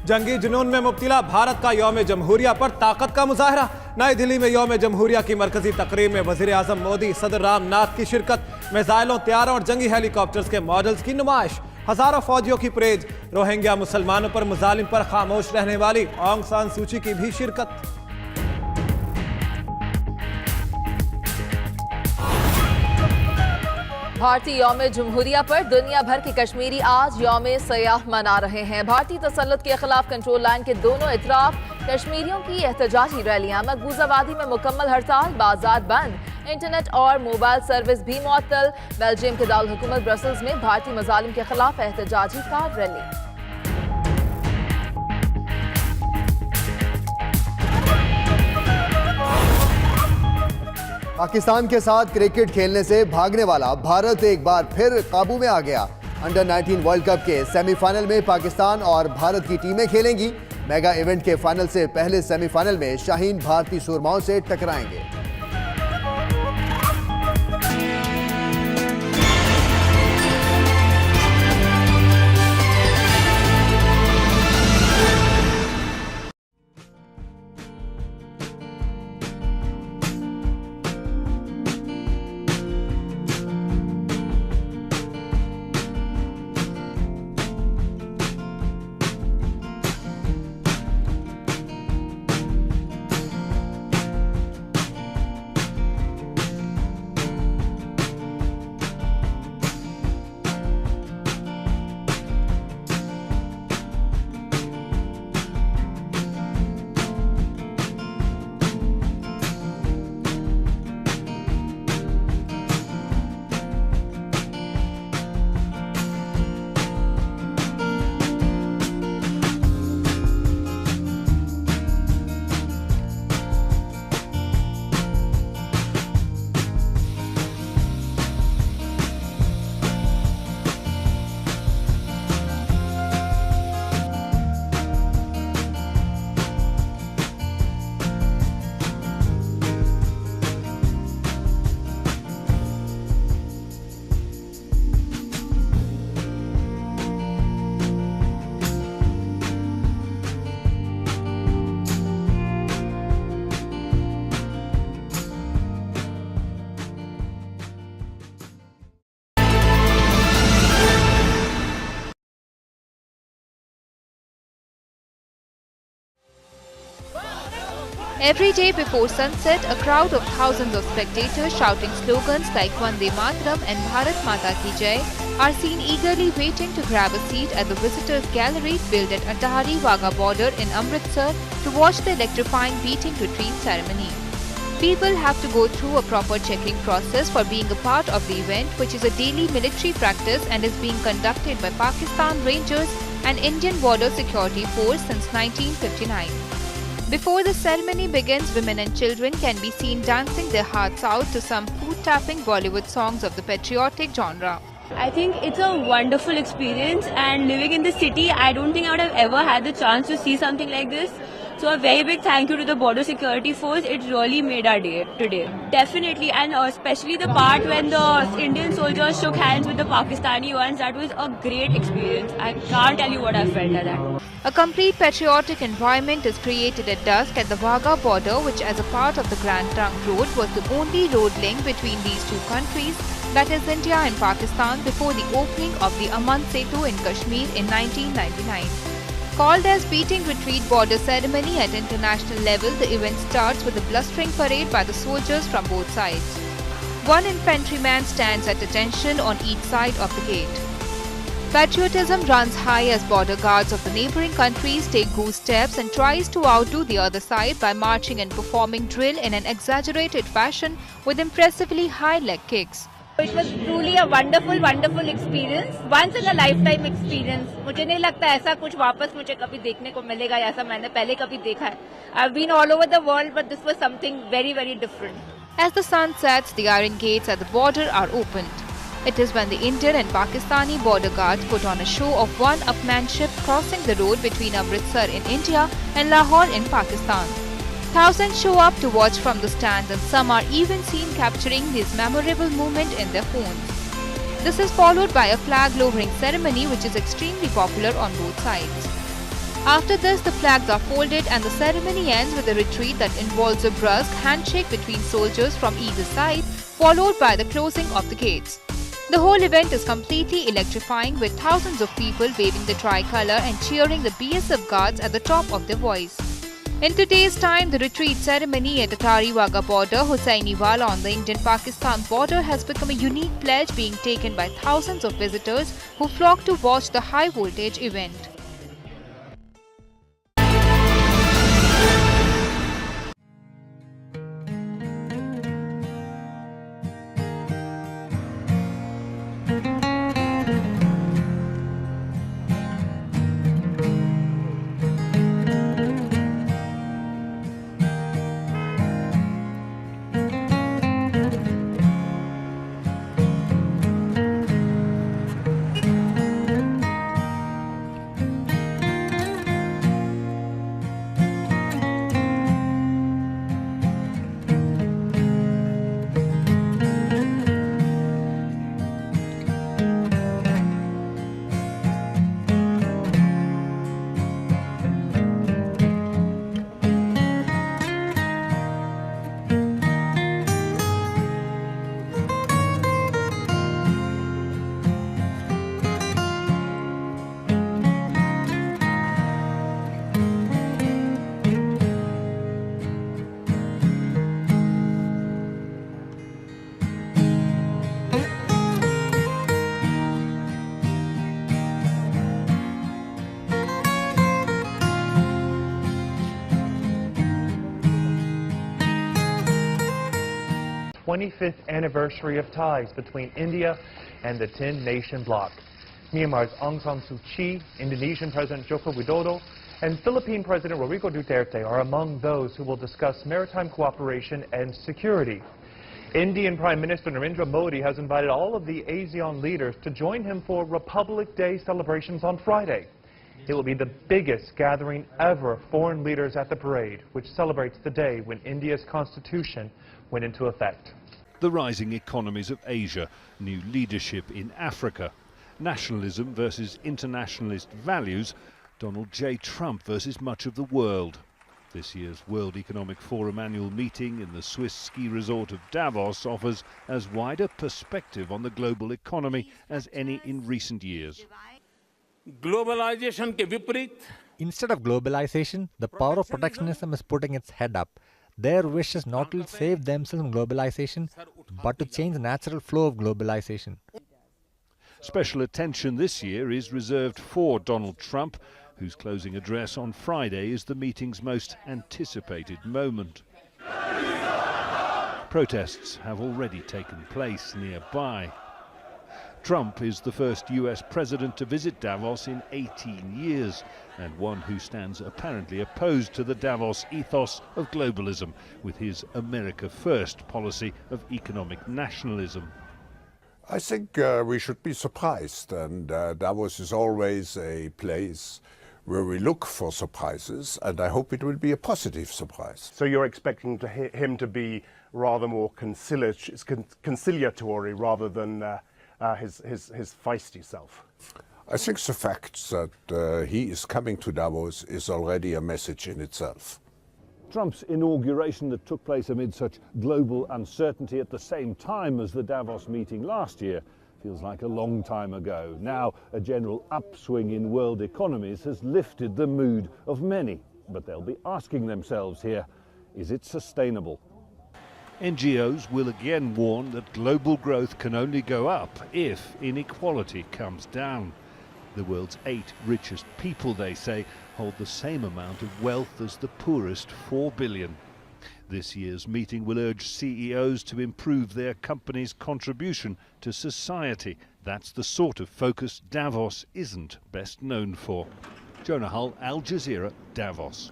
जंगी जुनून में मुब्तला भारत का यौम जमहूरिया पर ताकत का मुजाहरा। नई दिल्ली में यौम जमहूरिया की मरकजी तकरीब में वजीर आजम मोदी, सदर रामनाथ की शिरकत। मिसाइलों, त्यारों और जंगी हेलीकॉप्टर्स के मॉडल्स की नुमाइश। हजारों फौजियों की परेड। रोहिंग्या मुसलमानों पर मुजालिम पर खामोश रहने वाली ऑंग सान सूची की भी शिरकत। भारतीय यौम जमहूरिया पर दुनिया भर के कश्मीरी आज यौम सयाह मना रहे हैं। भारतीय तसल्लुत के खिलाफ कंट्रोल लाइन के दोनों इतराफ कश्मीरियों की एहतजाजी रैलियां। मकबूजाबादी में मुकम्मल हड़ताल, बाजार बंद, इंटरनेट और मोबाइल सर्विस भी मुअत्तल। बेल्जियम के दारुल हुकूमत ब्रसल्स में भारतीय मजालिम के खिलाफ एहतजाजी कार रैली। पाकिस्तान के साथ क्रिकेट खेलने से भागने वाला भारत एक बार फिर काबू में आ गया। अंडर 19 वर्ल्ड कप के सेमीफाइनल में पाकिस्तान और भारत की टीमें खेलेंगी। मेगा इवेंट के फाइनल से पहले सेमीफाइनल में शाहीन भारतीय सूरमाओं से टकराएंगे। Every day before sunset, a crowd of thousands of spectators shouting slogans like Vande Mataram and Bharat Mata Ki Jai are seen eagerly waiting to grab a seat at the visitors' gallery built at Atahari Wagah border in Amritsar to watch the electrifying beating retreat ceremony. People have to go through a proper checking process for being a part of the event, which is a daily military practice and is being conducted by Pakistan Rangers and Indian Border Security Force since 1959. Before the ceremony begins, women and children can be seen dancing their hearts out to some foot-tapping Bollywood songs of the patriotic genre. I think it's a wonderful experience, and living in the city, I don't think I would have ever had the chance to see something like this. So a very big thank you to the Border Security Force. It really made our day today. Definitely, and especially the part when the Indian soldiers shook hands with the Pakistani ones, that was a great experience. I can't tell you what I felt at that. A complete patriotic environment is created at dusk at the Wagah border, which as a part of the Grand Trunk Road was the only road link between these two countries, that is India and Pakistan, before the opening of the Aman Setu in Kashmir in 1999. Called as Beating Retreat Border Ceremony at international level, the event starts with a blustering parade by the soldiers from both sides. One infantryman stands at attention on each side of the gate. Patriotism runs high as border guards of the neighbouring countries take goose steps and tries to outdo the other side by marching and performing drill in an exaggerated fashion with impressively high leg kicks. It was truly a wonderful, wonderful experience. Once in a lifetime experience. मुझे नहीं लगता ऐसा कुछ वापस मुझे कभी देखने को मिलेगा, ऐसा मैंने पहले कभी देखा है. I've been all over the world, but this was something very, very different. As the sun sets, the iron gates at the border are opened. It is when the Indian and Pakistani border guards put on a show of one-upmanship crossing the road between Amritsar in India and Lahore in Pakistan. Thousands show up to watch from the stands and some are even seen capturing this memorable moment in their phones. This is followed by a flag lowering ceremony which is extremely popular on both sides. After this, the flags are folded and the ceremony ends with a retreat that involves a brusque handshake between soldiers from either side, followed by the closing of the gates. The whole event is completely electrifying, with thousands of people waving the tricolour and cheering the BSF guards at the top of their voice. In today's time, the retreat ceremony at Atari Wagah border, Hussainiwala on the Indian-Pakistan border has become a unique pledge being taken by thousands of visitors who flock to watch the high-voltage event. The 25th anniversary of ties between India and the 10-nation bloc. Myanmar's Aung San Suu Kyi, Indonesian President Joko Widodo, and Philippine President Rodrigo Duterte are among those who will discuss maritime cooperation and security. Indian Prime Minister Narendra Modi has invited all of the ASEAN leaders to join him for Republic Day celebrations on Friday. It will be the biggest gathering ever of foreign leaders at the parade, which celebrates the day when India's constitution went into effect. The rising economies of Asia, new leadership in Africa, nationalism versus internationalist values, Donald J. Trump versus much of the world. This year's World Economic Forum annual meeting in the Swiss ski resort of Davos offers as wide a perspective on the global economy as any in recent years. Instead of globalization, the power of protectionism is putting its head up. Their wish is not to save themselves from globalization, but to change the natural flow of globalization. Special attention this year is reserved for Donald Trump, whose closing address on Friday is the meeting's most anticipated moment. Protests have already taken place nearby. Trump is the first US president to visit Davos in 18 years, and one who stands apparently opposed to the Davos ethos of globalism with his America First policy of economic nationalism. I think we should be surprised, and Davos is always a place where we look for surprises, and I hope it will be a positive surprise. So you're expecting him to be rather more conciliatory rather than his feisty self? I think the fact that he is coming to Davos is already a message in itself. Trump's inauguration that took place amid such global uncertainty at the same time as the Davos meeting last year feels like a long time ago. Now, a general upswing in world economies has lifted the mood of many, but they'll be asking themselves here, is it sustainable? NGOs will again warn that global growth can only go up if inequality comes down. The world's 8 richest people, they say, hold the same amount of wealth as the poorest 4 billion. This year's meeting will urge CEOs to improve their company's contribution to society. That's the sort of focus Davos isn't best known for. Jonah Hull, Al Jazeera, Davos.